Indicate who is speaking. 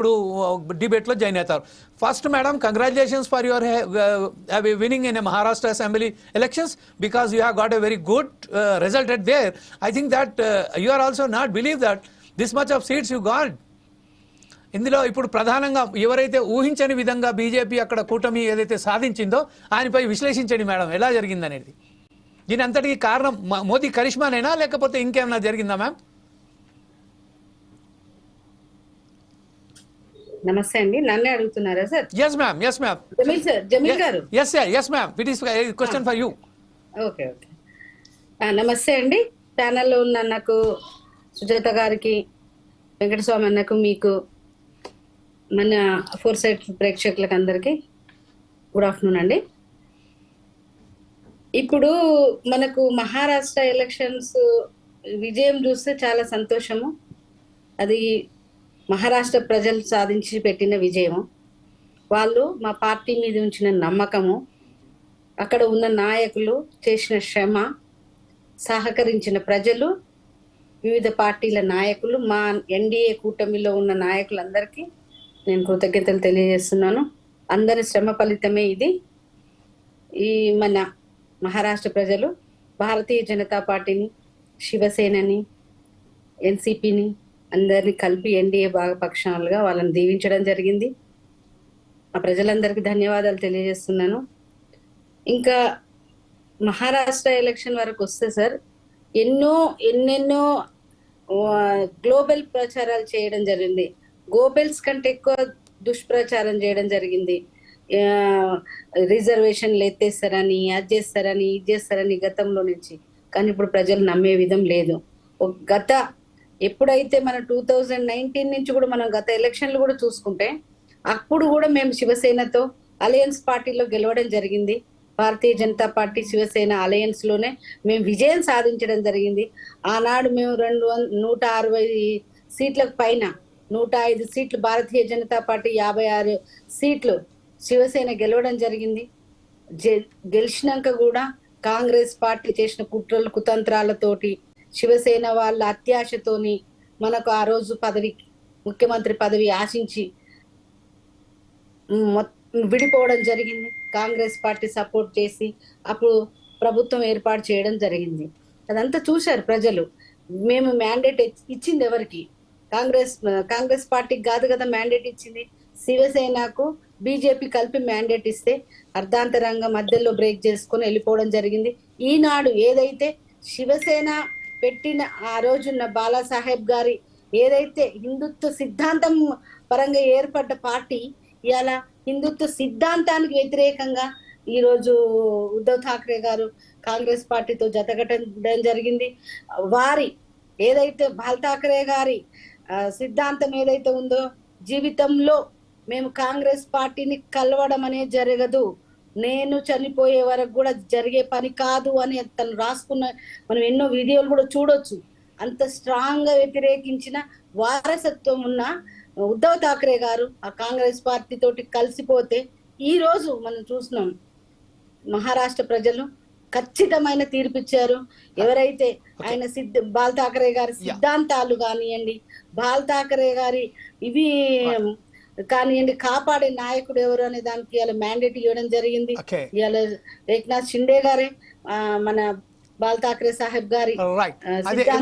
Speaker 1: ఇప్పుడు డిబేట్ లో జాయిన్ అవుతారు. First madam, congratulations for your winning in Maharashtra assembly elections because you have got a very good result at there. I think that you are also not believe that this much of seats you got. ఇందులో ఇప్పుడు ప్రధానంగా ఎవరైతే ఊహించని విధంగా BJP అక్కడ కూటమి ఏదైతే సాధించిందో ఆయనపై విశ్లేషించండి మేడం, ఎలా జరిగిందనేది. దీని అంతటికి కారణం మోదీ కరిష్మానేనా లేకపోతే ఇంకేమైనా జరిగిందా మ్యామ్?
Speaker 2: నమస్తే అండి, నన్నే అడుగుతున్నారా sir?
Speaker 1: yes ma'am, yes ma'am.
Speaker 2: Jameel sir, Jameel గారు.
Speaker 1: yes sir, yes ma'am, it is a question for you.
Speaker 2: Okay okay. నమస్తే అండి, ప్యానెల్లో ఉన్న అన్నకు, సుజాత గారికి, వెంకటస్వామి అన్నకు, మీకు, మన ఫోర్ సైట్ ప్రేక్షకులకు అందరికీ గుడ్ ఆఫ్టర్నూన్ అండి. ఇప్పుడు మనకు మహారాష్ట్ర ఎలక్షన్స్ విజయం చూస్తే చాలా సంతోషము. అది మహారాష్ట్ర ప్రజలు సాధించి పెట్టిన విజయము. వాళ్ళు మా పార్టీ మీద ఉంచిన నమ్మకము, అక్కడ ఉన్న నాయకులు చేసిన శ్రమ, సహకరించిన ప్రజలు, వివిధ పార్టీల నాయకులు, మా ఎన్డీఏ కూటమిలో ఉన్న నాయకులందరికీ నేను కృతజ్ఞతలు తెలియజేస్తున్నాను. అందరి శ్రమ ఫలితమే ఇది. ఈ మన మహారాష్ట్ర ప్రజలు భారతీయ జనతా పార్టీని, శివసేనని, ఎన్సిపిని అందరినీ కలిపి ఎన్డీఏ భాగపక్షాలుగా వాళ్ళని దీవించడం జరిగింది. ఆ ప్రజలందరికీ ధన్యవాదాలు తెలియజేస్తున్నాను. ఇంకా మహారాష్ట్ర ఎలక్షన్ వరకు వస్తే సార్, ఎన్నెన్నో గ్లోబల్ ప్రచారాలు చేయడం జరిగింది. గోబెల్స్ కంటే ఎక్కువ దుష్ప్రచారం చేయడం జరిగింది. రిజర్వేషన్లు ఎత్తేస్తారని, అది చేస్తారని, ఇది చేస్తారని గతంలో నుంచి. కానీ ఇప్పుడు ప్రజలు నమ్మే విధం లేదు. ఎప్పుడైతే మన 2019 నుంచి కూడా మనం గత ఎలక్షన్లు కూడా చూసుకుంటే, అప్పుడు కూడా మేము శివసేనతో అలయన్స్ పార్టీలో గెలవడం జరిగింది. భారతీయ జనతా పార్టీ శివసేన అలయన్స్ లోనే మేము విజయం సాధించడం జరిగింది. ఆనాడు మేము 160 సీట్లకు పైన 105 సీట్లు భారతీయ జనతా పార్టీ, 56 సీట్లు శివసేన గెలవడం జరిగింది. గెలిచినాక కూడా కాంగ్రెస్ పార్టీ చేసిన కుట్రలు కుతంత్రాలతోటి, శివసేన వాళ్ళ అత్యాశతోని మనకు ఆ రోజు ముఖ్యమంత్రి పదవి ఆశించి విడిపోవడం జరిగింది. కాంగ్రెస్ పార్టీ సపోర్ట్ చేసి అప్పుడు ప్రభుత్వం ఏర్పాటు చేయడం జరిగింది. అదంతా చూశారు ప్రజలు. మేము మ్యాండేట్ ఇచ్చింది ఎవరికి? కాంగ్రెస్ పార్టీకి కాదు కదా మ్యాండేట్ ఇచ్చింది, శివసేనకు బీజేపీ కలిపి మ్యాండేట్ ఇస్తే అర్ధాంతరంగా మధ్యలో బ్రేక్ చేసుకొని వెళ్ళిపోవడం జరిగింది. ఈనాడు ఏదైతే శివసేన పెట్టిన ఆ రోజున్న బాలాసాహెబ్ గారి ఏదైతే హిందుత్వ సిద్ధాంతం పరంగా ఏర్పడ్డ పార్టీ, ఇవాళ హిందుత్వ సిద్ధాంతానికి వ్యతిరేకంగా ఈరోజు ఉద్ధవ్ ఠాక్రే గారు కాంగ్రెస్ పార్టీతో జతకట్టడం జరిగింది. వారి ఏదైతే బాల్ ఠాక్రే గారి సిద్ధాంతం ఏదైతే ఉందో, జీవితంలో మేము కాంగ్రెస్ పార్టీని కలవడం అనేది జరగదు, నేను చనిపోయే వరకు కూడా జరిగే పని కాదు అని తను రాసుకున్న మనం ఎన్నో వీడియోలు కూడా చూడొచ్చు. అంత స్ట్రాంగ్ గా వ్యతిరేకించిన వారసత్వం ఉన్న ఉద్ధవ్ ఠాక్రే గారు ఆ కాంగ్రెస్ పార్టీ తోటి కలిసిపోతే ఈ రోజు మనం చూస్తున్నాం మహారాష్ట్ర ప్రజలు ఖచ్చితమైన తీర్పిచ్చారు. ఎవరైతే ఆయన బాల్ ఠాక్రే గారి సిద్ధాంతాలు కానివ్వండి, బాల్ ఠాక్రే గారి ఇవి కానివ్వండి, కాపాడే నాయకుడు ఎవరు అనే దానికి ఇవాళ మ్యాండేట్ ఇవ్వడం జరిగింది. ఇవాళ ఏక్నాథ్ షిండే గారే మన బాల్ ఠాక్రే సాహెబ్ గారి